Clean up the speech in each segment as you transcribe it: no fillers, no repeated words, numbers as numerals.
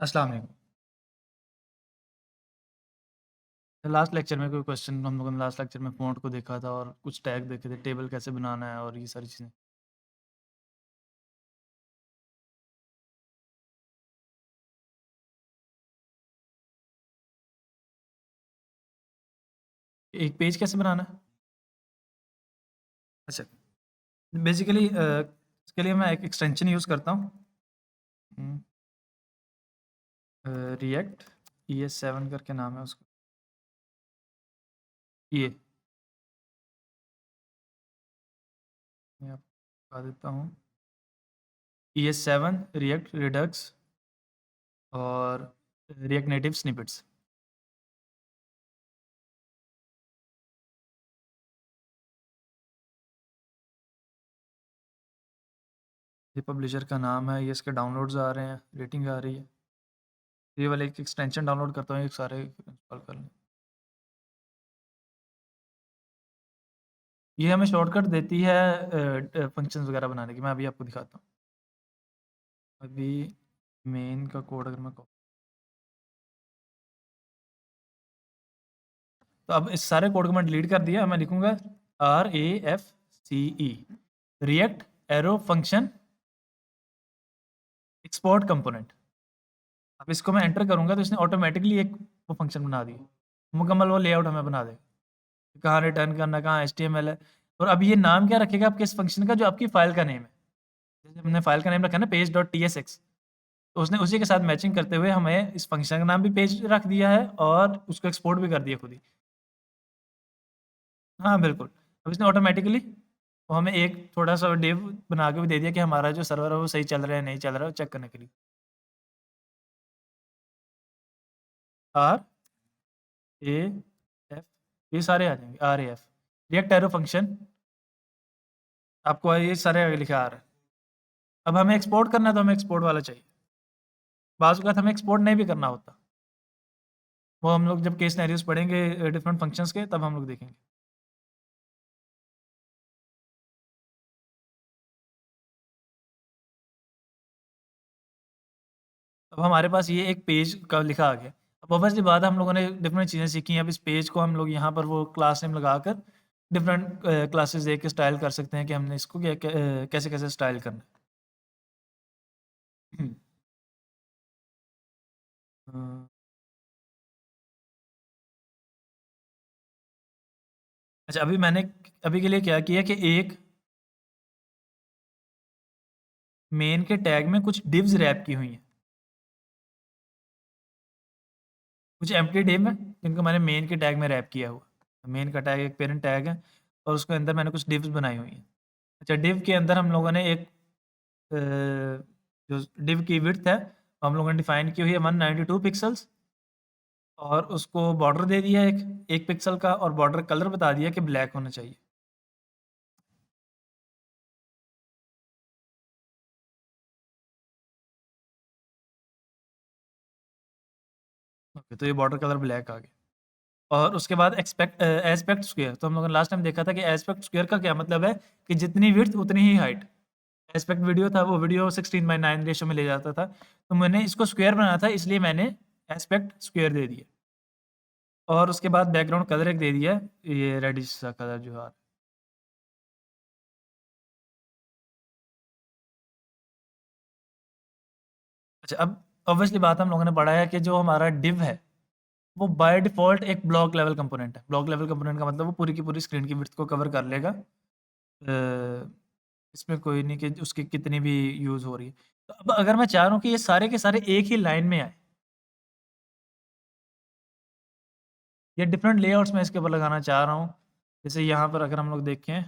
अस्सलाम वालेकुम। Last lecture में कोई क्वेश्चन हम लोगों ने लास्ट लेक्चर में फ़ॉन्ट को देखा था और कुछ टैग देखे थे, टेबल कैसे बनाना है और ये सारी चीज़ें। एक पेज कैसे बनाना है? अच्छा, बेसिकली इसके लिए मैं एक एक्सटेंशन यूज़ करता हूँ। हुँ, रिएक्ट ES7 करके नाम है उसका। ये मैं आपको बता देता हूँ। ES7 रिएक्ट रिडक्स और रिएक्ट नेटिव स्निपेट्स। ये पब्लिशर का नाम है, ये इसके डाउनलोड्स आ रहे हैं, रेटिंग आ रही है। ये वाला एक एक्सटेंशन डाउनलोड करता हूँ, ये सारे इंस्टॉल कर लें। ये हमें शॉर्टकट देती है फंक्शंस वगैरह बनाने की। मैं अभी आपको दिखाता हूँ। अभी मेन का कोड अगर मैं कहूँ तो अब इस सारे कोड को मैं डिलीट कर दिया। मैं लिखूँगा RAFCE react arrow function export component. अब इसको मैं एंटर करूँगा तो इसने ऑटोमैटिकली एक वो फंक्शन बना दिया। मुकम्मल वो लेआउट हमें बना देगा। कहाँ रिटर्न करना है, कहाँ HTML है और अब ये नाम क्या रखेगा आपके इस फंक्शन का जो आपकी फ़ाइल का नेम है। जैसे हमने फ़ाइल का नेम रखा है ना page.tsx, तो उसने उसी के साथ मैचिंग करते हुए हमें इस फंक्शन का नाम भी पेज रख दिया है और उसको एक्सपोर्ट भी कर दिया खुद ही। हाँ, बिल्कुल। अब इसने ऑटोमैटिकली वो हमें एक थोड़ा-सा डिव बना के भी दे दिया कि हमारा जो सर्वर है वो सही चल रहा है, नहीं चल रहा है, चेक करने के लिए। RAF ये सारे आ जाएँगे RAF रिएक्ट एरो फंक्शन आपको ये सारे लिखे आ रहा है। अब हमें एक्सपोर्ट करना है तो हमें एक्सपोर्ट वाला चाहिए। बाज़ औक़ात हमें एक्सपोर्ट नहीं भी करना होता। वो हम लोग जब केस सिनेरियोज़ पढ़ेंगे डिफरेंट फंक्शंस के तब हम लोग देखेंगे। अब हमारे पास ये एक पेज का लिखा आ गया। अब ऑब्वियसली बात है हम लोगों ने डिफरेंट चीज़ें सीखी हैं। अब इस पेज को हम लोग यहाँ पर वो क्लास नेम लगाकर डिफरेंट क्लासेस दे के स्टाइल कर सकते हैं कि हमने इसको कैसे-कैसे स्टाइल करना है। हुँ। अ, अच्छा अभी मैंने अभी के लिए क्या किया कि एक मेन के टैग में कुछ डिव्स रैप की हुई हैं। कुछ एम्प्टी डिव हैं जिनको मैंने मेन के टैग में रैप किया हुआ है। मेन का टैग एक पेरेंट टैग है और उसके अंदर मैंने कुछ डिव्स बनाई हुई हैं। अच्छा डिव के अंदर हम लोगों ने एक जो डिव की विड्थ है वो हम लोगों ने डिफाइन की हुई है 192 पिक्सेल्स और उसको बॉर्डर दे दिया है एक 1 पिक्सल का और बॉर्डर कलर बता दिया कि ब्लैक होना चाहिए। ओके, तो ये बॉर्डर कलर ब्लैक आ गया। और उसके बाद एस्पेक्ट स्क्वायर तो हम लोगों ने लास्ट टाइम देखा था कि एस्पेक्ट स्क्वायर का क्या मतलब है कि जितनी विड्थ उतनी ही हाइट। एस्पेक्ट वीडियो था वो वीडियो 16:9 रेशियो में ले जाता था। तो मैंने इसको स्क्वायर बनाना था इसलिए मैंने एस्पेक्ट स्क्वायर दे दिया। और उसके बाद बैकग्राउंड कलर एक दे दिया, ये रेडिश सा कलर जो है। अच्छा अब ऑब्वियसली बात हम लोगों ने पढ़ा है कि जो हमारा डिव है, वो बाय डिफ़ॉल्ट एक ब्लॉक लेवल कंपोनेंट है। ब्लॉक लेवल कंपोनेंट का मतलब वो पूरी की पूरी स्क्रीन की विड्थ को कवर कर लेगा। इसमें कोई नहीं कि उसकी कितनी भी यूज़ हो रही है। तो अब अगर मैं चाह रहा हूँ कि ये सारे के सारे एक ही लाइन में आएँ, या डिफरेंट लेआउट्स मैं इसके ऊपर लगाना चाह रहा हूँ। जैसे यहाँ पर अगर हम लोग देखें,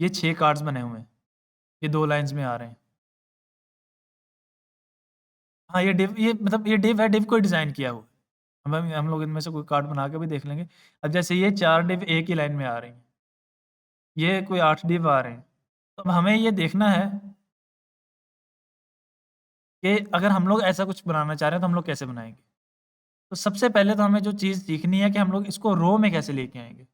ये 6 कार्ड्स बने हुए हैं। ये 2 लाइन्स में आ रहे हैं। हाँ, ये मतलब ये डिव है, डिव को डिज़ाइन किया हुआ है। हम लोग इनमें से कोई कार्ड बना के भी देख लेंगे। अब जैसे ये 4 डिव एक ही लाइन में आ रही हैं। ये कोई 8 डिव आ रहे हैं। तो अब हमें ये देखना है कि अगर हम लोग ऐसा कुछ बनाना चाह रहे हैं तो हम लोग कैसे बनाएँगे? तो सबसे पहले तो हमें जो चीज़ सीखनी है कि हम लोग इसको रो में कैसे लेके आएँगे?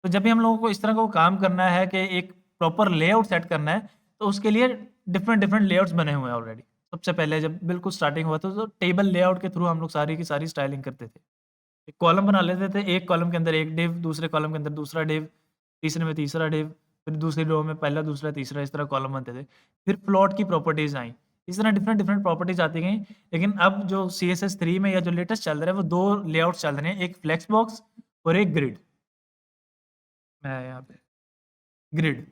तो जब भी हम लोगों को इस तरह का काम करना है कि एक प्रॉपर लेआउट सेट करना है, तो उसके लिए डिफरेंट डिफरेंट लेआउट्स बने हुए हैं ऑलरेडी। सबसे पहले जब बिल्कुल स्टार्टिंग हुआ था, तो टेबल लेआउट के थ्रू हम लोग सारी की सारी स्टाइलिंग करते थे। एक कॉलम बना लेते थे, एक कॉलम के अंदर एक डिव, दूसरे कॉलम के अंदर दूसरा डिव, तीसरे में तीसरा डिव, फिर दूसरी रो में पहला, दूसरा, तीसरा, इस तरह कॉलम बनते थे। फिर प्लॉट की प्रॉपर्टीज़ आई। इस तरह डिफरेंट डिफरेंट प्रॉपर्टीज़ आती गईं, लेकिन अब जो सीएसएस 3 में या जो लेटेस्ट चल रहा है, वो 2 लेआउट्स चल रहे हैं, एक फ्लेक्स बॉक्स और एक ग्रिड। मैं यहाँ पे ग्रिड।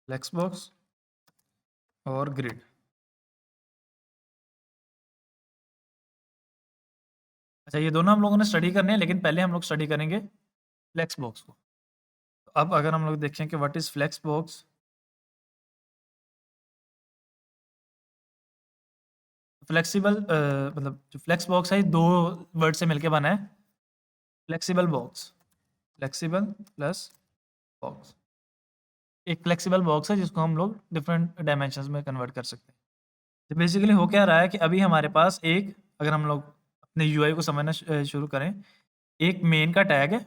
फ्लेक्स बॉक्स और ग्रिड। अच्छा, ये दोनों हम लोगों ने स्टडी करने हैं, लेकिन पहले हम लोग स्टडी करेंगे फ्लेक्स बॉक्स को। तो अब अगर हम लोग देखें कि what is flex box, flexible मतलब जो फ्लेक्स बॉक्स है, 2 वर्ड से मिलके बना है। Flexible box, flexible plus box. एक फ्लेक्सिबल बॉक्स है जिसको हम लोग डिफरेंट डायमेंशंस में कन्वर्ट कर सकते हैं। तो बेसिकली हो क्या रहा है कि अभी हमारे पास एक, अगर हम लोग अपने यूआई को समझना शुरू करें, एक मेन का टैग है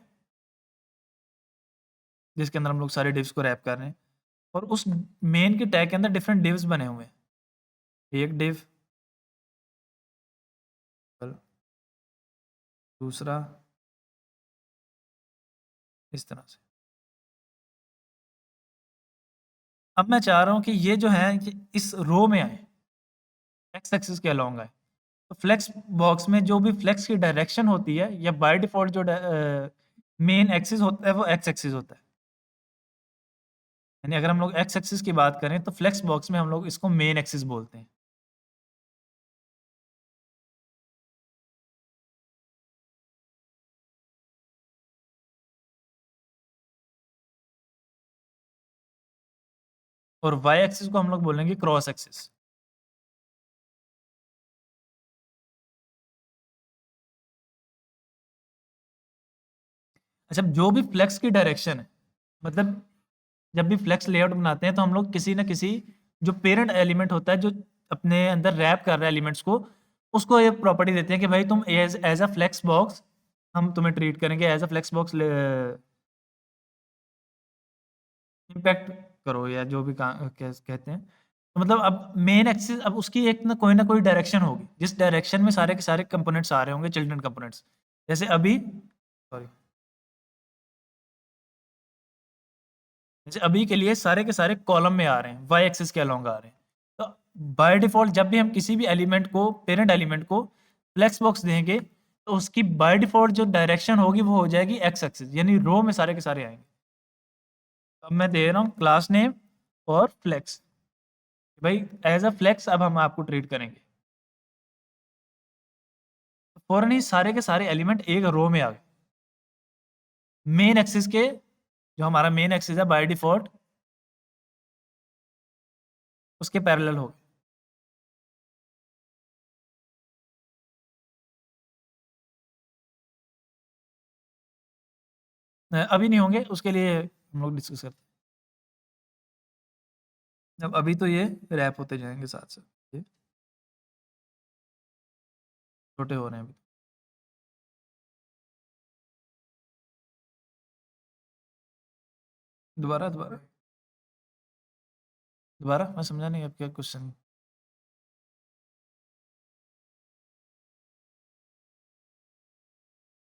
जिसके अंदर हम लोग सारे डिव्स को रैप कर रहे हैं, और उस मेन के टैग के अंदर डिफरेंट डिव्स बने हुए हैं। एक डिव, दूसरा, इस तरह से। अब मैं चाह रहा हूँ कि ये जो है कि इस रो में आए, एक्स एक्सिस के अलोंग आए। तो फ्लेक्स बॉक्स में जो भी फ्लेक्स की डायरेक्शन होती है, या बाय डिफ़ॉल्ट जो मेन एक्सिस होता है, वो एक्स एक्सिस होता है। यानी अगर हम लोग एक्स एक्सिस की बात करें, तो फ्लेक्स बॉक्स में हम लोग इसको मेन एक्सिस बोलते हैं। और वाई एक्सिस को हम लोग बोलेंगे क्रॉस एक्सिस। अच्छा, जो भी फ्लेक्स की डायरेक्शन है, मतलब जब भी फ्लेक्स लेआउट बनाते हैं, तो हम लोग किसी न किसी जो पेरेंट एलिमेंट होता है, जो अपने अंदर रैप कर रहा है एलिमेंट्स को, उसको ये प्रॉपर्टी देते हैं कि भाई तुम एज़ अ फ्लेक्स बॉक्स, हम तुम्हें ट्रीट करेंगे as a flex box, impact करो, या जो भी कहते हैं। तो मतलब अब मेन एक्सिस, अब उसकी एक ना कोई डायरेक्शन होगी, जिस डायरेक्शन में सारे के सारे कंपोनेंट्स आ रहे होंगे, चिल्ड्रन कंपोनेंट्स। जैसे अभी, सॉरी, जैसे अभी के लिए सारे के सारे कॉलम में आ रहे हैं, वाई एक्सिस के अलोंग आ रहे हैं। तो बाय डिफ़ॉल्ट जब भी हम किसी भी एलिमेंट को, पेरेंट एलिमेंट को फ्लेक्स बॉक्स देंगे, तो उसकी बाय डिफ़ॉल्ट जो डायरेक्शन होगी, वो हो जाएगी एक्स एक्सिस, यानी रो में सारे के सारे आएँगे। अब मैं दे रहा हूँ क्लास नेम और फ्लेक्स, भाई एज़ अ फ्लेक्स अब हम आपको ट्रीट करेंगे। फ़ौरन ही सारे के सारे एलिमेंट एक रो में आ गए। मेन एक्सिस के, जो हमारा मेन एक्सिस है बाय डिफ़ॉल्ट, उसके पैरेलल हो गए। अभी नहीं होंगे, उसके लिए हम लोग डिस्कस करते हैं। अब अभी तो ये रैप होते जाएँगे साथ-साथ, ये छोटे हो रहे हैं अभी। दोबारा, दोबारा, दोबारा मैं समझा नहीं आपका क्वेश्चन।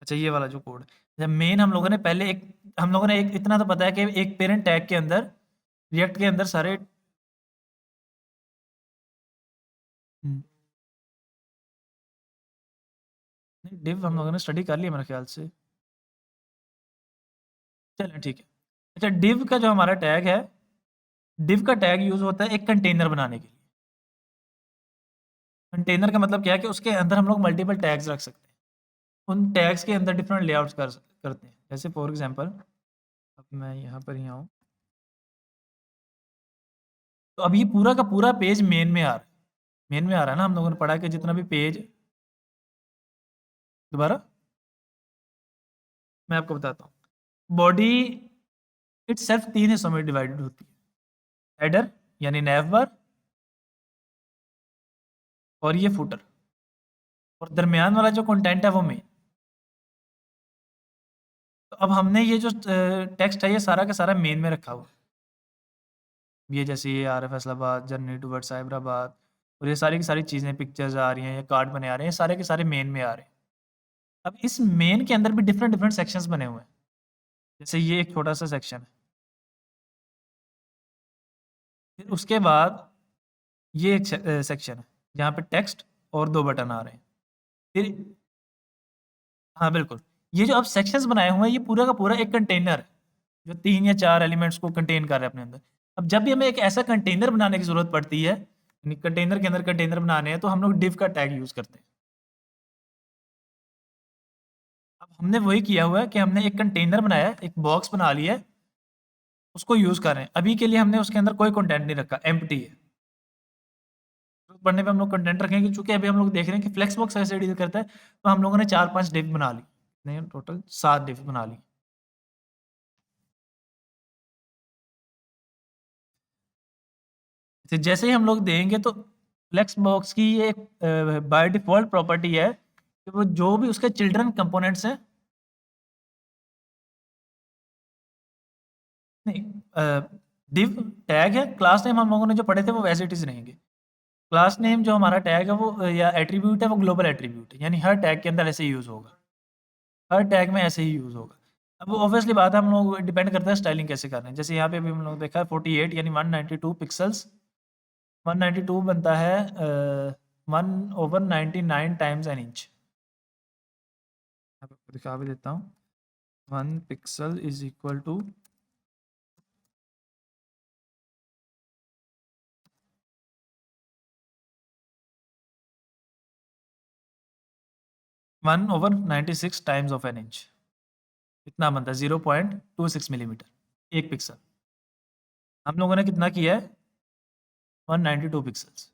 अच्छा, ये वाला जो कोड, जब मेन हम लोगों ने पहले एक, हम लोगों ने एक इतना तो पता है कि एक पेरेंट टैग के अंदर, रिएक्ट के अंदर सारे, हुँ, नहीं डिव हम लोगों ने स्टडी कर लिया मेरे ख्याल से। चलें ठीक है। अच्छा, डिव का जो हमारा टैग है, डिव का टैग यूज़ होता है एक कंटेनर बनाने के लिए। कंटेनर का मतलब क्या है कि उसके अंदर हम लोग मल्टीपल टैग्स रख सकते हैं। उन टैग्स के अंदर डिफरेंट लेआउट्स करते हैं। जैसे फॉर एग्जांपल अब मैं यहाँ पर ही आऊँ, तो अब ये पूरा का पूरा पेज मेन में आ रहा है। मेन में आ रहा है ना, हम लोगों ने पढ़ा कि जितना भी पेज दोबारा मैं आपको बताता हूँ। बॉडी इटसेल्फ 3 हिस्सों में डिवाइडेड होती है। हेडर यानी नैव बार और ये फुटर, और दरमियान वाला जो कंटेंट है वो मेन। तो अब हमने ये जो टेक्स्ट है ये सारा का सारा मेन में रखा हुआ है। ये जैसे ये आ रहा है फैसलाबाद, जर्नी टुवर्ड्स साइबराबाद, और ये सारी की सारी चीज़ें पिक्चर्स आ रही हैं, ये कार्ड बने आ रहे हैं, ये सारे के सारे मेन में आ रहे हैं। अब इस मेन के अंदर भी डिफरेंट डिफरेंट सेक्शंस बने हुए हैं। जैसे ये एक छोटा सा सेक्शन है, फिर उसके बाद ये एक सेक्शन है जहाँ पे टेक्स्ट और 2 बटन आ रहे हैं। फिर हाँ, बिल्कुल। ये जो अब सेक्शंस बनाए हुए हैं, ये पूरा का पूरा एक कंटेनर है, जो 3 या 4 एलिमेंट्स को कंटेन कर रहा है अपने अंदर। अब जब भी हमें एक ऐसा कंटेनर बनाने की ज़रूरत पड़ती है, यानी कंटेनर के अंदर कंटेनर बनाने हैं, तो हम लोग डिव का टैग यूज़ करते हैं। अब हमने वही किया हुआ है कि हमने एक कंटेनर बनाया है, एक बॉक्स बना लिया है, उसको यूज़ कर रहे हैं। अभी के लिए हमने उसके अंदर कोई कंटेंट नहीं रखा, एम्प्टी है। ज़रूरत पड़ने पे हम लोग कंटेंट रखेंगे, क्योंकि अभी हम लोग देख रहे हैं कि फ्लेक्सबॉक्स ऐसे डील करता है, तो हम लोगों ने 4-5 डिव बना ली। नहीं, टोटल 7 डिव बना ली। तो जैसे ही हम लोग देंगे तो फ्लेक्स बॉक्स की ये बाय डिफ़ॉल्ट प्रॉपर्टी है कि वो जो भी उसके चिल्ड्रन कंपोनेंट्स हैं, नहीं, डिव टैग है, क्लास नेम हम लोगों ने जो पढ़े थे वो वैसे इट इज़ रहेंगे। क्लास नेम जो हमारा टैग है वो या एट्रीब्यूट है वो ग्लोबल एट्रीब्यूट है, यानी हर टैग के अंदर ऐसे ही यूज़ होगा। हर टैग में ऐसे ही यूज़ होगा। अब वो ऑब्वियसली बात है, हम लोग डिपेंड करता है स्टाइलिंग कैसे कर रहे हैं। जैसे यहाँ पे अभी हम लोग देखा है 48 यानी 192 पिक्सेल्स, 192 बनता है 1/99 टाइम्स एन इंच। मैं आपको दिखा भी देता हूँ। 1 pixel is equal to 1/96 times of an inch, इतना बनता है 0.26 मिलीमीटर एक पिक्सल। हम लोगों ने कितना किया है 192 पिक्सल्स।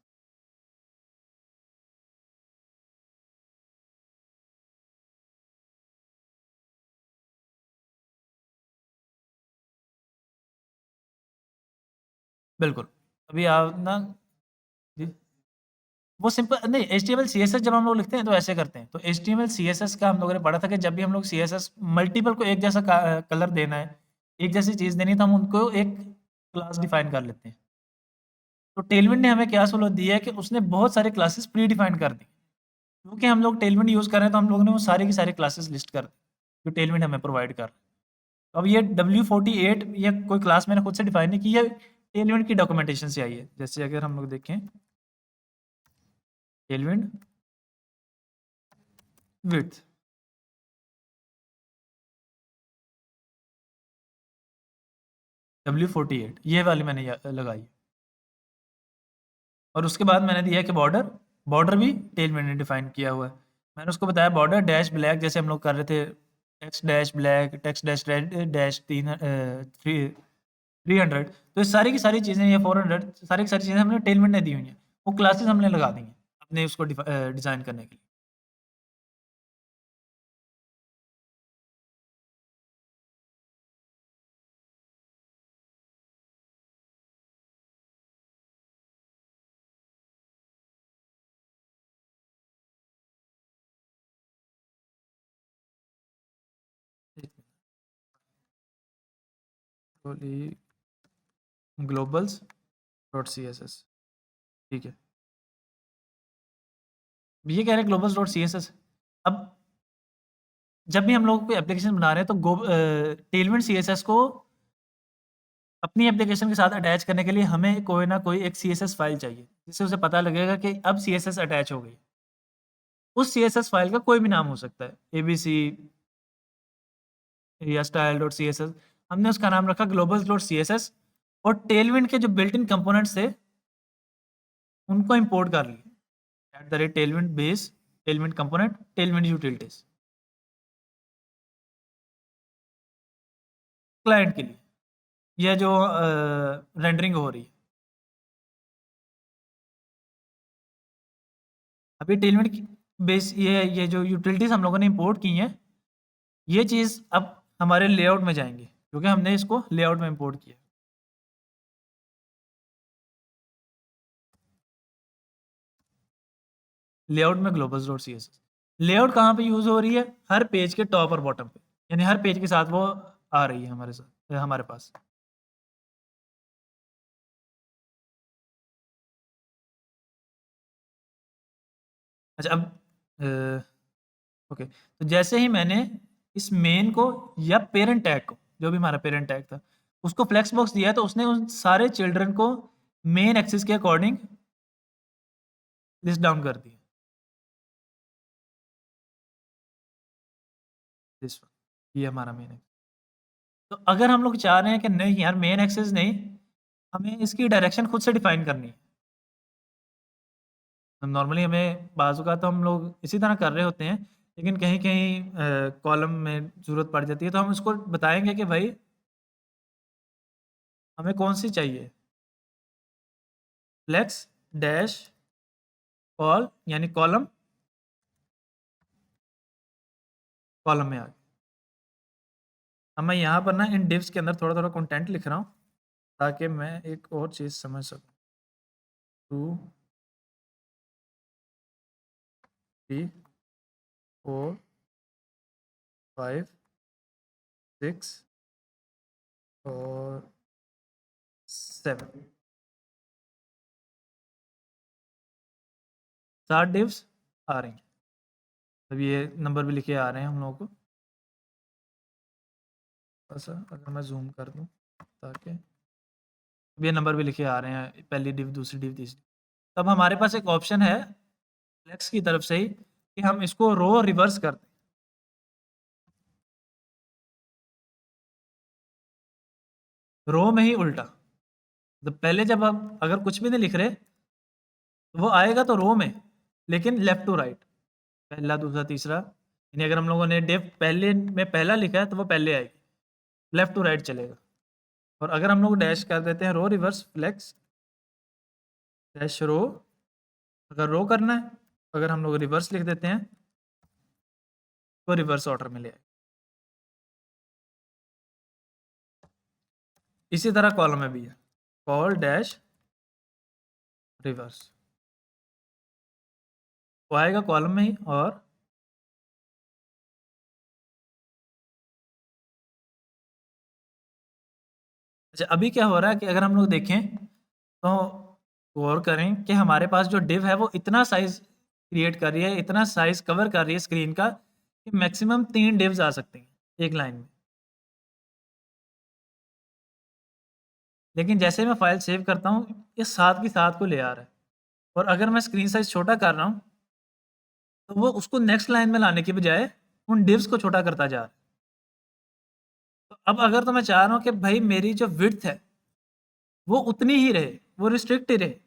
बिल्कुल। अभी आप ना जी, वो सिंपल नहीं, एचटीएमएल सीएसएस जब हम लोग लिखते हैं तो ऐसे करते हैं। तो एचटीएमएल सीएसएस का हम लोगों ने पढ़ा था कि जब भी हम लोग सीएसएस मल्टीपल को एक जैसा कलर देना है, एक जैसी चीज़ देनी है, तो हम उनको एक क्लास डिफाइन कर लेते हैं। तो टेलविंड ने हमें क्या सहूलत दी है कि उसने बहुत सारे क्लासेस प्री डिफाइन कर दी। क्योंकि हम लोग टेलविंड यूज़ कर रहे हैं, तो हम लोगों ने वो सारी की सारी क्लासेस लिस्ट कर दी, जो टेलविंड हमें प्रोवाइड कर रहा है। तो अब ये W48 ये कोई क्लास मैंने खुद से डिफाइन नहीं की है, टेलविंड की डॉक्यूमेंटेशन से आई है। जैसे अगर हम लोग देखें टेलविंड विड्थ, W48 ये वाली मैंने लगाई। और उसके बाद मैंने दिया कि बॉर्डर, बॉर्डर भी टेलविंड ने डिफाइन किया हुआ है। मैंने उसको बताया बॉर्डर डैश ब्लैक, जैसे हम लोग कर रहे थे text dash black, text dash red dash 300। तो ये सारी की सारी चीज़ें, ये 400, सारी की सारी चीज़ें हमने टेलविंड ने दी हुई हैं। वो क्लासेस हमने लगा दी हैं अपने उसको डिज़ाइन करने के लिए। Globals dot C S S, ठीक है। ये कह रहे हैं globals dot C S S. अब जब भी हम लोग कोई एप्लीकेशन बना रहे हैं तो टेलविंड सी एस एस को अपनी एप्लीकेशन के साथ अटैच करने के लिए हमें कोई ना कोई एक सी एस एस फाइल चाहिए, जिससे उसे पता लगेगा कि अब सी एस एस अटैच हो गई। उस सी एस एस फाइल का कोई भी नाम हो सकता है, एबीसी या style dot C S S. हमने उसका नाम रखा globals dot C S S, और टेलविंड के जो बिल्ट इन कंपोनेंट्स थे उनको इंपोर्ट कर लिए। At the rate Tailwind base, Tailwind component, Tailwind utilities. Client के लिए, ये जो रेंडरिंग हो रही है। अभी टेलनेट की बेस ये जो यूटिलिटीज़ हम लोगों ने इंपोर्ट की हैं, ये चीज़ अब हमारे लेआउट में जाएँगी, क्योंकि हमने इसको लेआउट में इंपोर्ट किया। लेआउट में ग्लोबल्स डॉट सीएसएस। लेआउट कहाँ पे यूज़ हो रही है? हर पेज के टॉप और बॉटम पे, यानी हर पेज के साथ वो आ रही है हमारे साथ हमारे पास। अच्छा अब ओके, तो जैसे ही मैंने इस मेन को या पेरेंट टैग को, जो भी हमारा पेरेंट टैग था, उसको फ्लेक्स बॉक्स दिया तो उसने उन सारे चिल्ड्रन को मेन एक्सिस के अकॉर्डिंग लिस्ट डाउन कर दिया। दिस वन, ये हमारा मेन एक्सिस। तो अगर हम लोग चाह रहे हैं कि नहीं यार मेन एक्सिस नहीं, हमें इसकी डायरेक्शन खुद से डिफाइन करनी है। नॉर्मली हमें बाज़ तो हम लोग इसी तरह कर रहे होते हैं, लेकिन कहीं-कहीं कॉलम में ज़रूरत पड़ जाती है, तो हम उसको बताएँगे कि भाई हमें कौन-सी चाहिए, फ्लेक्स डैश कॉल यानी कॉलम, कॉलम में आ गई। अब मैं यहाँ पर ना इन डिव्स के अंदर थोड़ा-थोड़ा कंटेंट लिख रहा हूँ, ताकि मैं एक और चीज़ समझ सकूँ। 2, 3, 4, 5, 6 और 7 7 डिव्स आ रही हैं। अब ये नंबर भी लिखे आ रहे हैं हम लोगों को। थोड़ा-सा अगर मैं ज़ूम कर दूँ ताकि अब ये नंबर भी लिखे आ रहे हैं, पहली डिव, दूसरी डिव, तीसरी। तब हमारे पास एक ऑप्शन है फ्लेक्स की तरफ से ही कि हम इसको रो रिवर्स कर दें। रो में ही उल्टा। तो पहले जब हम अगर कुछ भी नहीं लिख रहे, तो वो आएगा तो रो में, लेकिन लेफ्ट टू राइट। पहला, दूसरा, तीसरा, यानी अगर हम लोगों ने डिव पहले में पहला लिखा है, तो वो पहले आएगी, लेफ्ट टू राइट चलेगा। और अगर हम लोग डैश कर देते हैं रो रिवर्स फ्लेक्स डैश रो, अगर रो करना है, अगर हम लोग रिवर्स लिख देते हैं, तो रिवर्स ऑर्डर में ले आएगा। इसी तरह कॉलम में भी है, कॉल डैश रिवर्स, वो आएगा कॉलम में ही। और अच्छा अभी क्या हो रहा है कि अगर हम लोग देखें, तो गौर करें कि हमारे पास जो डिव है वो इतना साइज़ क्रिएट कर रही है, इतना साइज़ कवर कर रही है स्क्रीन का कि मैक्सिमम 3 डिव्स आ सकती हैं, एक लाइन में। लेकिन जैसे मैं फ़ाइल सेव करता हूँ, ये साथ के साथ को ले आ रहा है। और अगर मैं स्क्रीन साइज़ छोटा कर रहा हूँ, तो वो उसको नेक्स्ट लाइन में लाने के बजाय उन डिव्स को छोटा करता जा रहा है। तो अब अगर तो मैं चाह रहा हूँ कि भई मेरी जो विड्थ है, वो उतनी ही रहे, वो रिस्ट्रिक्ट ही रहे।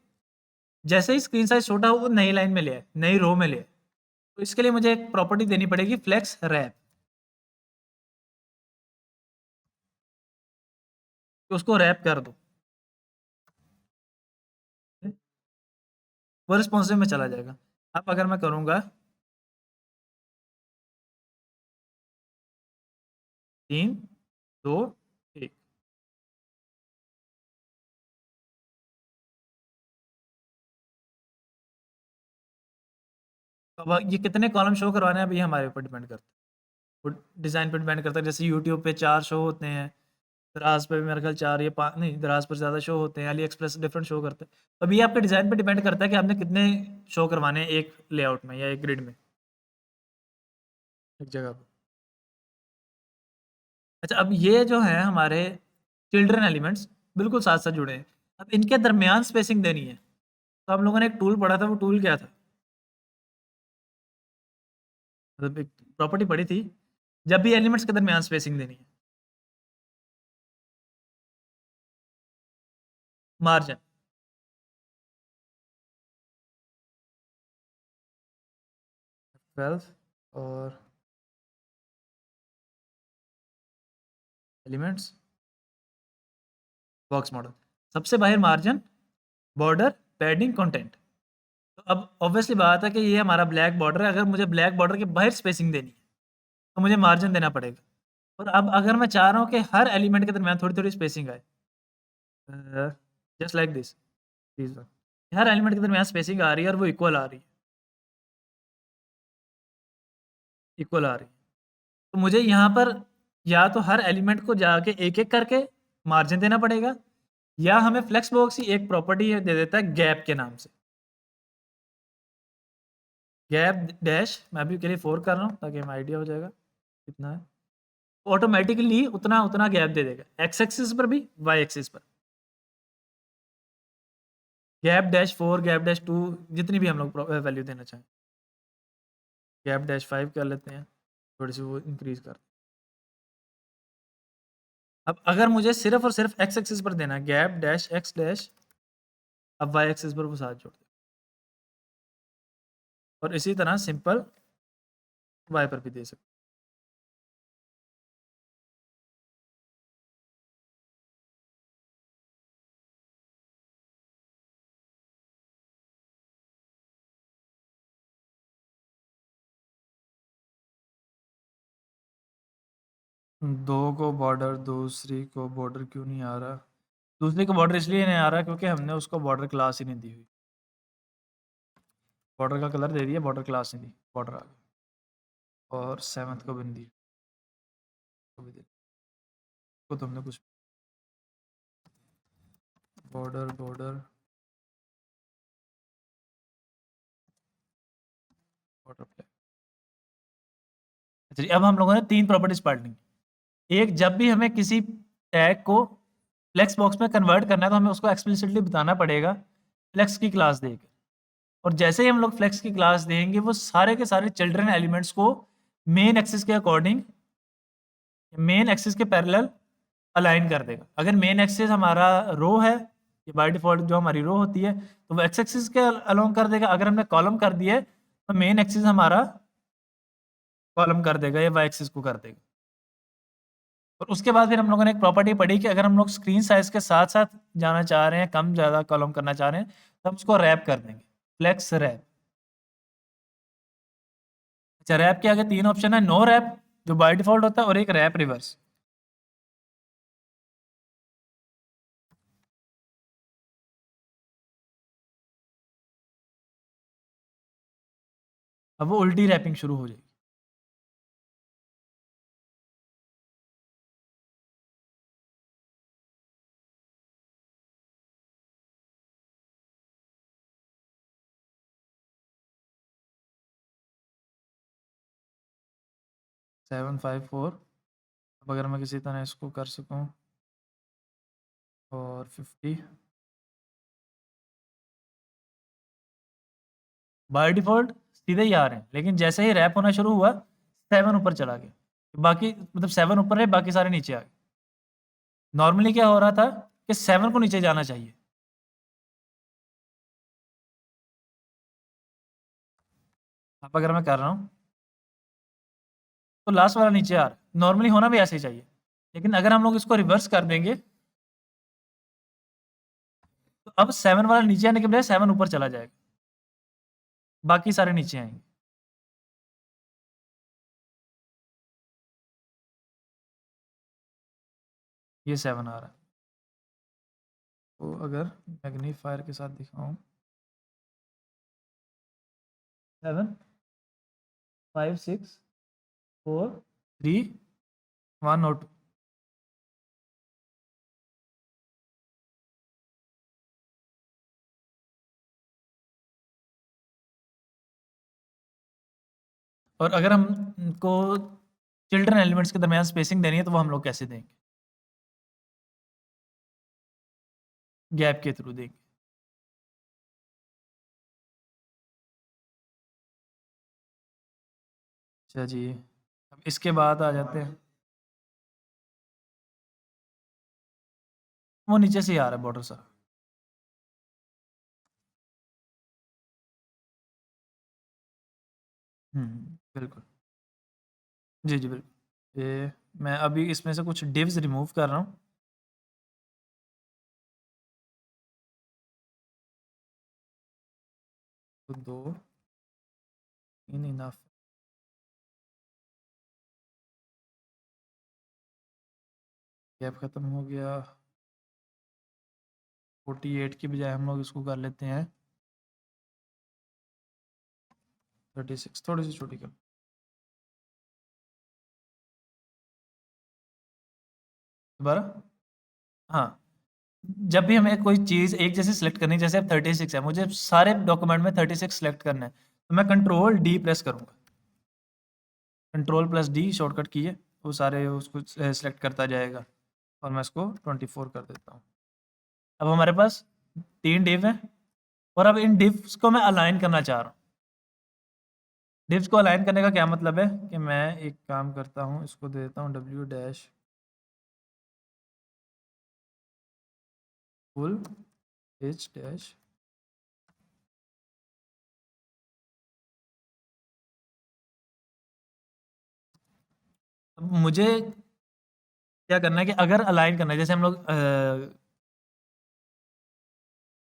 जैसे ही स्क्रीन साइज़ छोटा हो, वो नई लाइन में ले आए, नई रो में ले आए। तो इसके लिए मुझे एक प्रॉपर्टी देनी पड़ेगी फ्लेक्स रैप, तो उसको रैप कर दो। वो रिस्पॉन्सिव में चला जाएगा। अब अगर मैं करूँगा 3, 2, 1, अब ये कितने कॉलम शो करवाने हैं, अब ये हमारे ऊपर डिपेंड करता है। वो डिज़ाइन पे डिपेंड करता है, जैसे यूट्यूब पे 4 शो होते हैं, दराज़ पे भी मेरे ख़्याल 4 या 5 नहीं, दराज़ पर ज़्यादा शो होते हैं, अली एक्सप्रेस डिफरेंट शो करते हैं। अब ये आपके डिज़ाइन पे डिपेंड करता है कि आपने कितने शो करवाने हैं एक लेआउट में या एक ग्रिड में, एक जगह पे। अच्छा अब ये जो हैं हमारे चिल्ड्रन एलिमेंट्स बिल्कुल साथ-साथ जुड़े हैं। अब इनके दरमियान स्पेसिंग देनी है। तो हम लोगों ने एक टूल पढ़ा था, वो टूल क्या था? मतलब एक प्रॉपर्टी पढ़ी थी, जब भी एलिमेंट्स के दरमियान स्पेसिंग देनी है, मार्जिन। 12 और एलिमेंट्स बॉक्स मॉडल। सबसे बाहर मार्जिन, बॉर्डर, पैडिंग, कंटेंट। तो अब ऑब्वियसली बात है कि ये हमारा ब्लैक बॉर्डर है, अगर मुझे ब्लैक बॉर्डर के बाहर स्पेसिंग देनी है, तो मुझे मार्जिन देना पड़ेगा। और अब अगर मैं चाह रहा हूँ कि हर एलिमेंट के दरमियान थोड़ी-थोड़ी स्पेसिंग आए, just like this one, her element के दरमियान स्पेसिंग आ रही है और वो इक्वल आ रही है, इक्वल आ रही है। तो मुझे यहाँ पर या तो हर एलिमेंट को जाके एक-एक करके मार्जिन देना पड़ेगा, या हमें फ्लेक्स बॉक्स ही एक प्रॉपर्टी ये दे देता है गैप के नाम से। गैप डैश मैं अभी के लिए 4 कर रहा हूँ ताकि हमें आइडिया हो जाएगा कितना है। ऑटोमैटिकली उतना गैप दे देगा, एक्स एक्सिस पर भी, वाई एक्सिस पर। गैप डैश 4, गैप डैश 2, जितनी भी हम लोग वैल्यू देना चाहें। गैप डैश 5 कर लेते हैं, थोड़ी-सी वो इंक्रीज़ कर। अब अगर मुझे सिर्फ़ और सिर्फ़ एक्स एक्सिस पर देना है, गैप डैश एक्स डैश, अब वाई एक्सिस पर वो साथ जोड़ दें और इसी तरह सिंपल वाई पर भी दे सकते हैं। 2 को बॉर्डर, दूसरी को बॉर्डर क्यों नहीं आ रहा? दूसरी को बॉर्डर इसलिए नहीं आ रहा क्योंकि हमने उसको बॉर्डर क्लास ही नहीं दी हुई। बॉर्डर का कलर दे दिया, बॉर्डर क्लास नहीं दी, बॉर्डर आ गया। और 7th को भी नहीं दी, को भी दे को तो हमने कुछ बॉर्डर बॉर्डर बॉर्डर पे। अच्छा जी, अब हम लोगों ने 3 प्रॉपर्टीज़ पढ़ ली। एक, जब भी हमें किसी टैग को फ्लेक्स बॉक्स में कन्वर्ट करना है तो हमें उसको एक्सप्लिसिटली बताना पड़ेगा फ्लेक्स की क्लास देके। और जैसे ही हम लोग फ्लेक्स की क्लास देंगे वो सारे के सारे चिल्ड्रन एलिमेंट्स को मेन एक्सिस के अकॉर्डिंग, मेन एक्सिस के पैरेलल अलाइन कर देगा। अगर मेन एक्सिस हमारा रो है, ये बाय डिफ़ॉल्ट जो हमारी रो होती है, तो वो एक्स एक्सिस के अलोंग कर देगा। अगर हमने कॉलम कर दिया है, तो मेन एक्सिस हमारा कॉलम कर देगा या वाई एक्सिस को कर देगा। और उसके बाद फिर हम लोगों ने एक प्रॉपर्टी पढ़ी कि अगर हम लोग स्क्रीन साइज़ के साथ-साथ जाना चाह रहे हैं, कम ज़्यादा कॉलम करना चाह रहे हैं, तो हम उसको रैप कर देंगे, फ्लेक्स रैप। अच्छा, रैप के आगे 3 ऑप्शन है, नो रैप जो बाय डिफ़ॉल्ट होता है और एक रैप रिवर्स। अब वो उल्टी रैपिंग शुरू हो जाएगी। 754, अब अगर मैं किसी तरह इसको कर सकूँ और 50, बाय डिफ़ॉल्ट सीधे ही आ रहे हैं, लेकिन जैसे ही रैप होना शुरू हुआ, 7 ऊपर चला गया। बाकी मतलब 7 ऊपर है, बाकी सारे नीचे आ गए। नॉर्मली क्या हो रहा था कि 7 को नीचे जाना चाहिए। अब अगर मैं कर रहा हूँ, तो लास्ट वाला नीचे आ रहा है। नॉर्मली होना भी ऐसे ही चाहिए। लेकिन अगर हम लोग इसको रिवर्स कर देंगे, तो अब 7 वाला नीचे आने के बजाय 7 ऊपर चला जाएगा। बाकी सारे नीचे आएँगे। ये 7 आ रहा है। तो अगर मैग्नीफायर के साथ दिखाऊँ, 7, 5, 6, 4, 3, 1 और 2। और अगर हम को चिल्ड्रन एलिमेंट्स के दरमियान स्पेसिंग देनी है, तो वो हम लोग कैसे देंगे? गैप के थ्रू देंगे। अच्छा जी, अब इसके बाद आ जाते हैं, वो नीचे से ही आ रहा है बॉर्डर सा। हुँ, बिल्कुल। जी, जी, बिल्कुल। ये मैं अभी इसमें से कुछ डिव्स रिमूव कर रहा हूँ। तो 2 3 इनफ। गैप ख़त्म हो गया। 48 की बजाय हम लोग इसको कर लेते हैं 36, थोड़ी सी छोटी कर। दोबारा। हाँ, जब भी हमें कोई चीज़ एक जैसे सिलेक्ट करनी है, जैसे अब 36 है, मुझे सारे डॉक्यूमेंट में 36 सिलेक्ट करना है, तो मैं कंट्रोल डी प्रेस करूँगा। कंट्रोल प्लस डी शॉर्टकट की है, वो सारे उसको सिलेक्ट करता जाएगा और मैं इसको 24 कर देता हूँ। अब हमारे पास 3 डिव हैं और अब इन डिव्स को मैं अलाइन करना चाह रहा हूँ। डिव्स को अलाइन करने का क्या मतलब है कि मैं एक काम करता हूँ, इसको दे देता हूँ w dash full h dash. अब मुझे क्या करना है कि अगर अलाइन करना है, जैसे हम लोग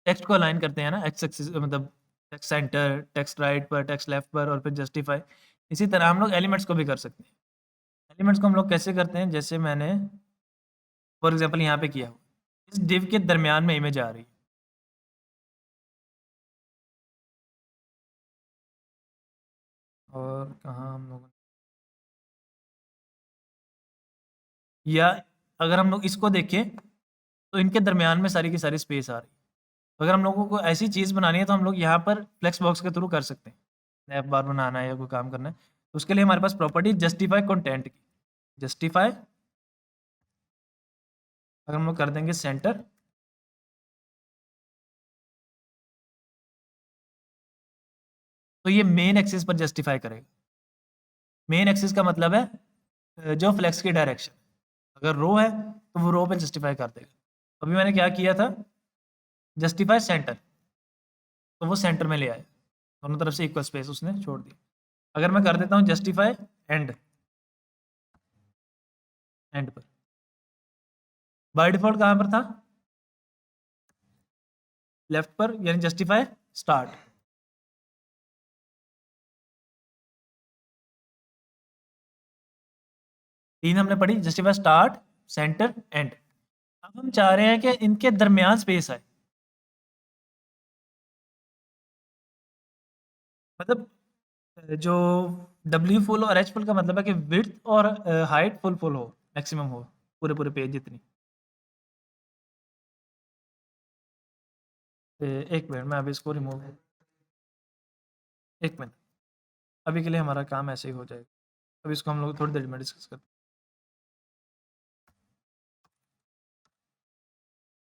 टेक्स्ट को अलाइन करते हैं ना, एक्स एक्सिस मतलब टेक्स्ट सेंटर, टेक्स्ट राइट पर, टेक्स्ट लेफ्ट पर और फिर जस्टिफाई। इसी तरह हम लोग एलिमेंट्स को भी कर सकते हैं। एलिमेंट्स को हम लोग कैसे करते हैं, जैसे मैंने फॉर एग्जांपल यहाँ पे किया, इस डिव के दरमियान में इमेज आ रही है, और कहाँ हम लोग, या अगर हम लोग इसको देखें तो इनके दरमियान में सारी की सारी स्पेस आ रही है। तो अगर हम लोगों को ऐसी चीज़ बनानी है तो हम लोग यहाँ पर फ्लेक्स बॉक्स के थ्रू कर सकते हैं। ऐप बार बनाना है या कोई काम करना है, तो उसके लिए हमारे पास प्रॉपर्टी जस्टिफाई कंटेंट की। जस्टिफाई, अगर हम लोग कर देंगे सेंटर, तो ये मेन एक्सिस पर जस्टिफाई करेगा। मेन एक्सिस का मतलब है जो फ्लेक्स की डायरेक्शन, अगर रो है तो वो रो पे जस्टिफाई कर देगा। अभी मैंने क्या किया था, जस्टिफाई सेंटर, तो वो सेंटर में ले आया, दोनों तरफ से इक्वल स्पेस उसने छोड़ दी। अगर मैं कर देता हूँ जस्टिफाई एंड, एंड पर बाय डिफॉल्ट कहाँ पर था, लेफ्ट पर, यानी जस्टिफाई स्टार्ट। तीन हमने पढ़ी, जस्टिफाई स्टार्ट, सेंटर, एंड। अब हम चाह रहे हैं कि इनके दरमियान स्पेस आए, मतलब जो W फुल और H फुल का मतलब है कि विड्थ और हाइट फुल फुल हो, मैक्सिमम हो, पूरे पूरे पेज जितनी। एक मिनट, मैं अभी इसको रिमूव, एक मिनट, अभी के लिए हमारा काम ऐसे ही हो जाएगा। अभी इसको हम लोग थोड़ी देर में डिस्कस करते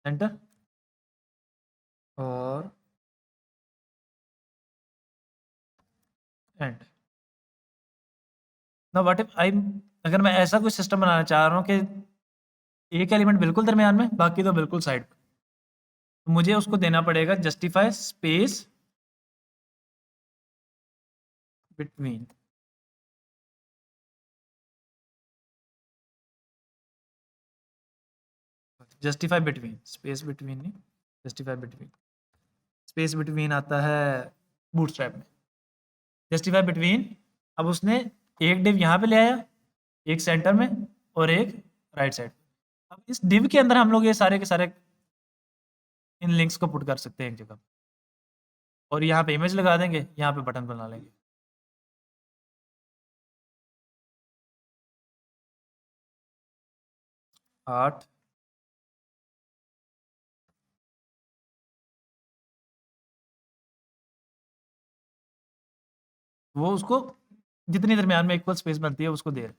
हैं। एंटर, और एंड। ना व्हाट इफ आई, अगर मैं ऐसा कुछ सिस्टम बनाना चाह रहा हूँ कि एक एलिमेंट बिल्कुल दरमियान में, बाकी तो बिल्कुल साइड पर, तो मुझे उसको देना पड़ेगा justify space between. Justify between, space between नहीं, जस्टिफाई बिटवीन। स्पेस बिटवीन आता है बूटस्ट्रैप में। जस्टिफाई बिटवीन, अब उसने एक डिव यहाँ पे ले आया, एक सेंटर में और एक राइट साइड। अब इस डिव के अंदर हम लोग ये सारे के सारे इन लिंक्स को पुट कर सकते हैं एक जगह, और यहाँ पे इमेज लगा देंगे, यहाँ पे बटन बना लेंगे। 8, वो उसको जितनी दरमियान में इक्वल स्पेस बनती है उसको दे रहे।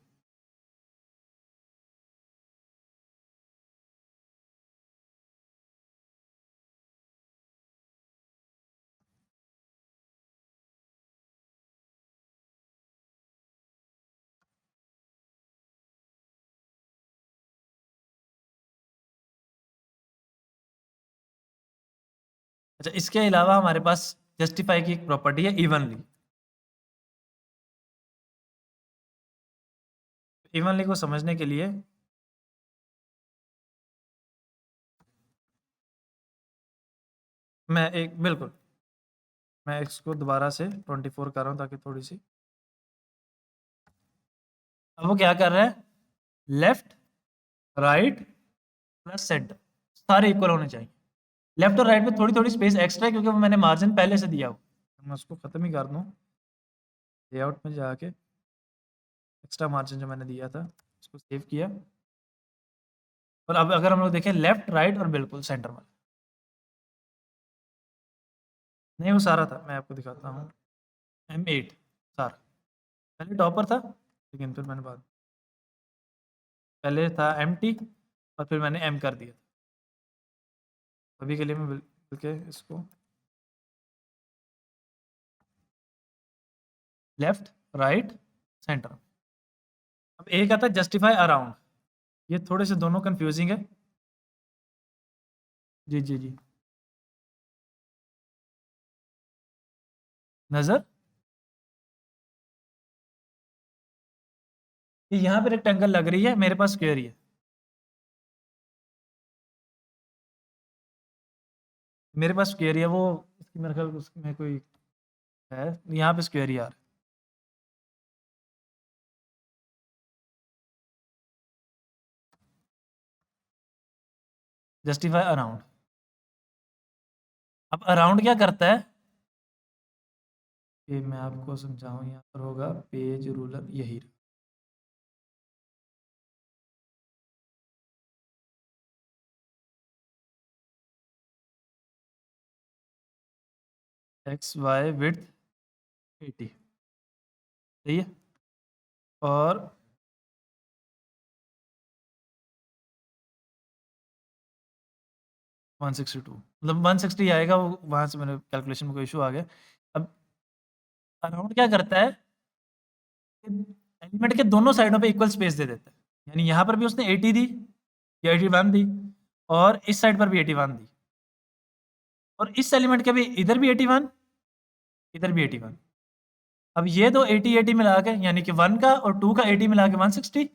अच्छा, इसके अलावा हमारे पास जस्टिफाई की एक प्रॉपर्टी है इवनली। इवनली को समझने के लिए मैं एक, बिल्कुल मैं इसको दोबारा से 24 कर रहा हूँ ताकि थोड़ी-सी अब वो क्या कर रहा है? लेफ्ट, राइट प्लस सेंटर सारे इक्वल होने चाहिए। लेफ्ट और राइट में थोड़ी-थोड़ी स्पेस एक्स्ट्रा है क्योंकि वो मैंने मार्जिन पहले से दिया हो। मैं उसको ख़त्म ही कर दूँ। लेआउट में जाके एक्स्ट्रा मार्जिन जो मैंने दिया था, उसको सेव किया। और अब अगर हम लोग देखें लेफ्ट, राइट और बिल्कुल सेंटर में। नहीं वो सारा था, मैं आपको दिखाता हूँ। M8 सारा। पहले टॉपर था, लेकिन फिर मैंने बाद पहले था एम्प्टी और फिर मैंने M कर दिया। अभी के लिए मैं बिल के इसको लेफ्ट, राइट, सेंटर। अब एक आता है जस्टिफाई अराउंड। ये थोड़े से दोनों कन्फ्यूजिंग है। जी, जी, जी। नज़र ये यहाँ पे रेक्टेंगल लग रही है, मेरे पास स्क्वायर ही है। मेरे पास स्क्वायर ही है, वो इसकी मेरे ख्याल उसमें कोई है, यहाँ पे स्क्वायर ही आ रहा है। Justify around. अब अराउंड क्या करता है? ये मैं आपको समझाऊँ, यहाँ पर होगा पेज रूलर यही रहा। एक्स वाई विड्थ 80 सही है। और 162 मतलब 160 आएगा, वो वहाँ से मेरे कैलकुलेशन में कोई इशू आ गया। अब अराउंड क्या करता है? एलिमेंट के दोनों साइडों पे इक्वल स्पेस दे देता है। यानी यहाँ पर भी उसने 80 दी, ये 81 दी और इस साइड पर भी 81 दी और इस एलिमेंट के भी इधर भी 81, इधर भी 81। अब ये दो 80-80 मिला के यानी कि 1 का और 2 का 80 मिला के 160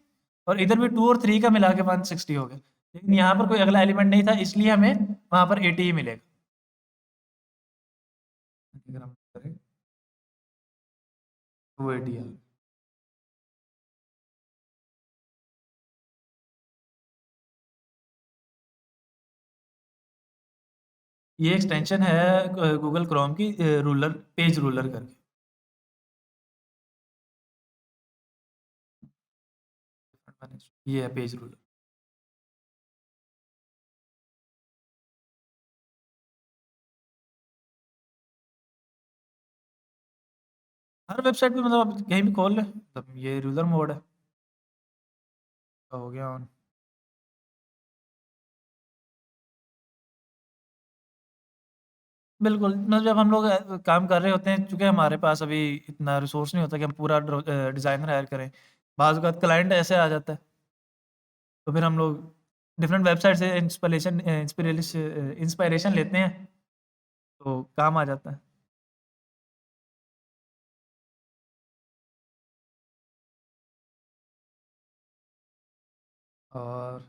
और इधर भी 2 और 3 का मिला के 160 हो गया। लेकिन यहाँ पर कोई अगला एलिमेंट नहीं था इसलिए हमें वहाँ पर 80 ही मिलेगा। अगर हम करें तो 80 आ गया। ये एक्सटेंशन है गूगल क्रोम की रूलर पेज रूलर करके। ये है पेज रूलर। हर वेबसाइट पे मतलब आप कहीं भी खोल लें, मतलब ये रूलर मोड है। तो हो गया ऑन। बिल्कुल, मतलब जब हम लोग काम कर रहे होते हैं, चूँकि हमारे पास अभी इतना रिसोर्स नहीं होता कि हम पूरा डिज़ाइनर हायर करें। बाज़ औक़ात क्लाइंट ऐसे आ जाता है, तो फिर हम लोग डिफरेंट वेबसाइट से इंस्पायरेशन लेते हैं, तो काम आ जाता है। और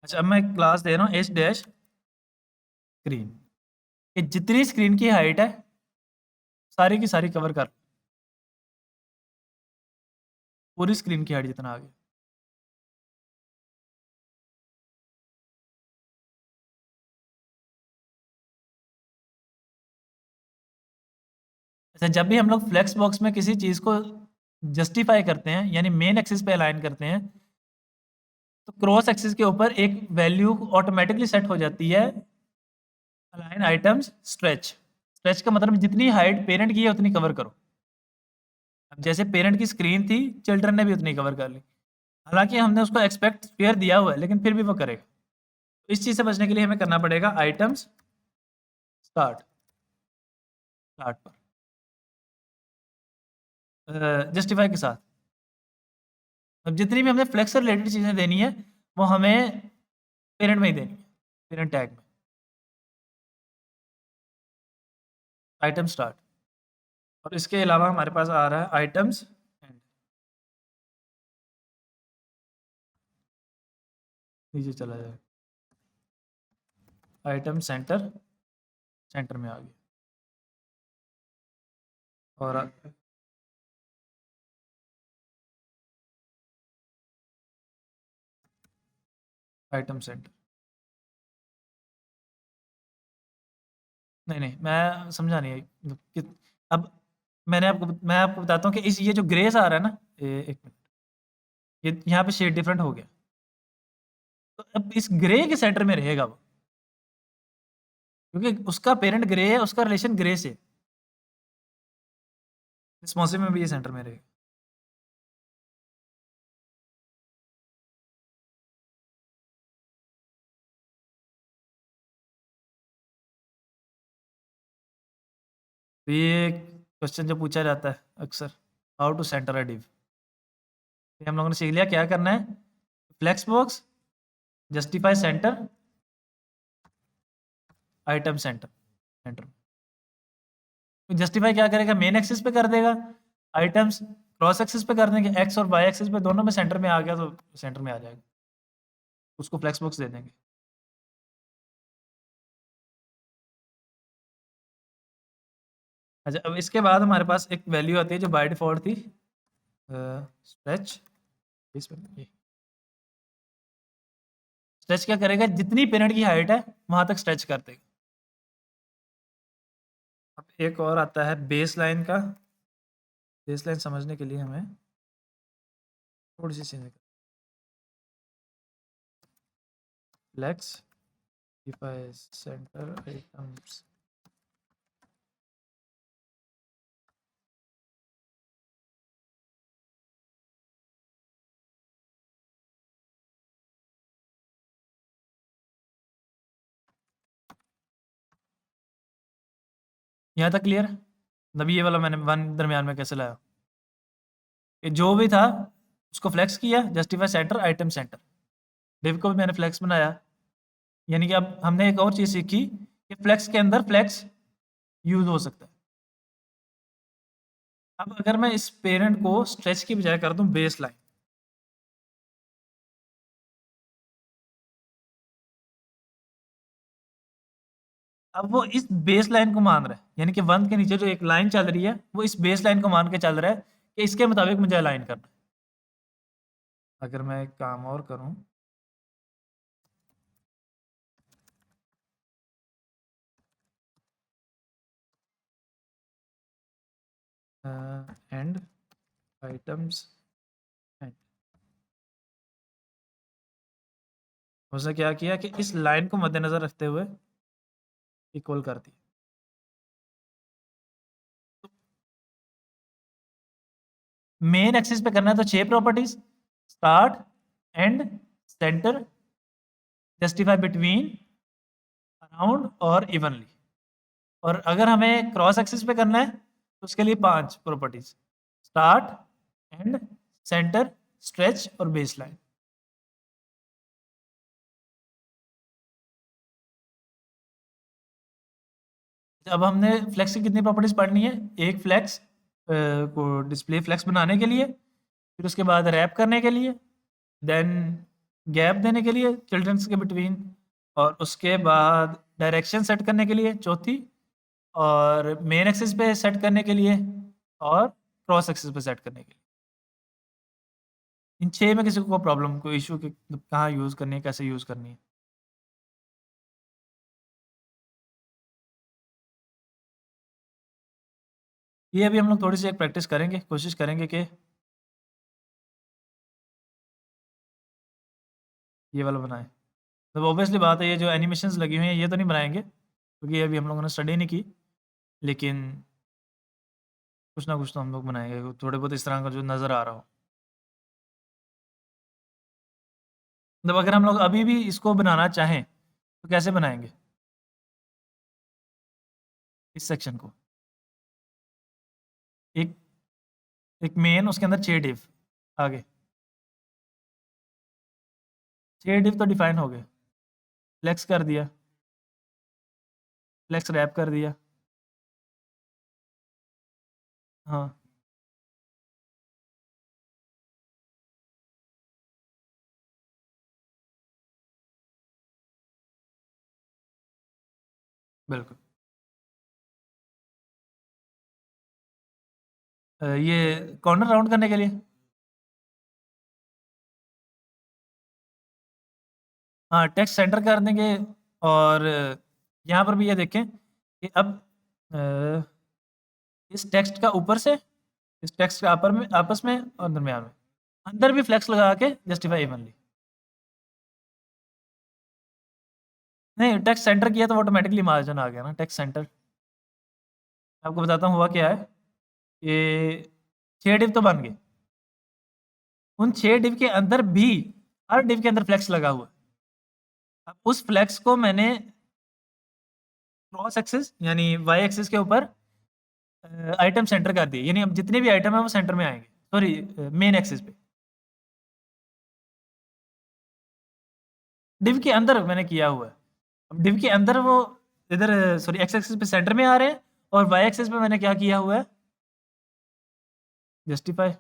अच्छा, अब मैं क्लास दे रहा हूँ एच डैश स्क्रीन। ये जितनी स्क्रीन की हाइट है, सारी की सारी कवर कर पूरी स्क्रीन की हाइट जितना आ गया। अच्छा, जब भी हम लोग फ्लेक्स बॉक्स में किसी चीज़ को जस्टिफाई करते हैं, यानी मेन एक्सिस पे अलाइन करते हैं, तो क्रॉस एक्सिस के ऊपर एक वैल्यू ऑटोमैटिकली सेट हो जाती है, अलाइन आइटम्स स्ट्रेच। स्ट्रेच का मतलब जितनी हाइट पेरेंट की है उतनी कवर करो। अब जैसे पेरेंट की स्क्रीन थी, चिल्ड्रन ने भी उतनी कवर कर ली। हालाँकि हमने उसको एक्सपेक्ट स्क्वेयर दिया हुआ है, लेकिन फिर भी वो करेगा। तो इस चीज़ से बचने के लिए हमें करना पड़ेगा आइटम्स स्टार्ट, स्टार्ट पर जस्टिफाई के साथ। अब जितनी भी हमें फ्लेक्स से रिलेटेड चीज़ें देनी है, वो हमें पेरेंट में ही देनी है, पेरेंट टैग में। आइटम स्टार्ट और इसके अलावा हमारे पास आ रहा है आइटम्स एंड। नीचे चला जाएगा, आइटम सेंटर, सेंटर में आ गया। और आइटम सेंटर, नहीं नहीं मैं समझा नहीं कि अब मैं आपको बताता हूँ कि इस ये जो ग्रे सा आ रहा है ना, एक मिनट, ये यहाँ पे शेड डिफरेंट हो गया, तो अब इस ग्रे के सेंटर में रहेगा वो, क्योंकि उसका पेरेंट ग्रे है, उसका रिलेशन ग्रे से, रिस्पॉन्सिव में भी ये सेंटर में रहेगा। तो ये क्वेश्चन जो पूछा जाता है अक्सर, how to centre a div, ये हम लोगों ने सीख लिया क्या करना है, flex box, justify centre, item centre, centre. Justify क्या करेगा, मेन एक्सिस पे कर देगा, आइटम्स क्रॉस एक्सिस पे कर देंगे, एक्स और वाई एक्सिस पे दोनों में सेंटर में आ गया तो सेंटर में आ जाएगा, उसको फ्लेक्स बॉक्स दे देंगे। अच्छा, अब इसके बाद हमारे पास एक वैल्यू आती है जो बाय डिफॉल्ट थी, स्ट्रेच, स्ट्रेच क्या करेगा, जितनी पेरेंट की हाइट है वहां तक स्ट्रेच कर देगा। अब एक और आता है बेस लाइन का, बेस लाइन समझने के लिए हमें थोड़ी सी चीजें, फ्लेक्स डिफाई सेंटर आइटम्स, यहाँ तक क्लियर है। मतलब ये वाला मैंने वन दरमियान में कैसे लाया, कि जो भी था उसको फ्लेक्स किया, justify centre item centre, div को भी मैंने फ्लेक्स बनाया, यानी कि अब हमने एक और चीज सीखी कि फ्लेक्स के अंदर फ्लेक्स यूज हो सकता है। अब अगर मैं इस पेरेंट को स्ट्रेच की बजाय कर दूं बेस लाइन, अब वो इस बेस लाइन को मान रहा है, यानी कि वन के नीचे जो एक लाइन चल रही है वो इस बेस लाइन को मान के चल रहा है कि इसके मुताबिक मुझे अलाइन करना है। अगर मैं एक काम और करूं, एंड आइटम्स एंड, उसने क्या किया कि इस लाइन को मद्देनजर रखते हुए इक्वल कर दिया। मेन एक्सिस पे करना है तो 6 properties, start, and, centre, justify between, around और इवनली। और अगर हमें क्रॉस एक्सिस पे करना है तो उसके लिए 5 properties, start, and, centre, stretch और बेस लाइन। अब हमने फ्लेक्स की कितनी प्रॉपर्टीज पढ़नी है, एक फ्लेक्स को डिस्प्ले फ्लेक्स बनाने के लिए, फिर उसके बाद रैप करने के लिए, देन गैप देने के लिए चिल्ड्रंस के बिटवीन, और उसके बाद डायरेक्शन सेट करने के लिए चौथी, और मेन एक्सिस पे सेट करने के लिए, और क्रॉस एक्सिस पे सेट करने के लिए। इन 6 में किसी को प्रॉब्लम, कोई इशू कि कहाँ यूज़ करनी है, कैसे यूज़ करनी है? ये अभी हम लोग थोड़ी सी एक प्रैक्टिस करेंगे, कोशिश करेंगे कि ये वाला बनाएं। तो ऑब्वियसली बात है, ये जो एनिमेशंस लगी हुई हैं ये तो नहीं बनाएंगे क्योंकि ये अभी हम लोगों ने स्टडी नहीं की, लेकिन कुछ ना कुछ तो हम लोग बनाएंगे, थोड़े बहुत इस तरह का जो नज़र आ रहा हो। मतलब अगर हम लोग अभी भी इसको बनाना चाहें तो कैसे बनाएंगे इस सेक्शन को, एक एक मेन, उसके अंदर 6 डिव, आगे 6 डिव तो डिफाइन हो गए, फ्लेक्स कर दिया, फ्लेक्स रैप कर दिया, हाँ, बिल्कुल। ये कॉर्नर राउंड करने के लिए? हाँ, टेक्स्ट सेंटर कर देंगे और यहाँ पर भी ये देखें कि अब अ, इस टेक्स्ट का ऊपर से, इस टेक्स्ट का अपर में आपस में और दरमियान में। अंदर भी फ्लेक्स लगा के जस्टिफाई इवनली। नहीं, टेक्स्ट सेंटर किया तो ऑटोमैटिकली मार्जिन आ गया ना, टेक्स्ट सेंटर। आपको बताता हूँ हुआ क्या है, ये 6 डिव तो बन गए। उन 6 डिव के अंदर भी हर डिव के अंदर फ्लेक्स लगा हुआ है। अब उस फ्लेक्स को मैंने क्रॉस एक्सिस यानी वाई एक्सिस के ऊपर आइटम सेंटर कर दिए, यानी अब जितने भी आइटम है वो सेंटर में आएंगे, सॉरी मेन एक्सिस पे। डिव के अंदर मैंने किया हुआ है। अब डिव के अंदर वो इधर सॉरी एक्स एक्सिस पे सेंटर में आ रहे हैं और वाई एक्सिस पे मैंने क्या किया हुआ है, जस्टिफाई।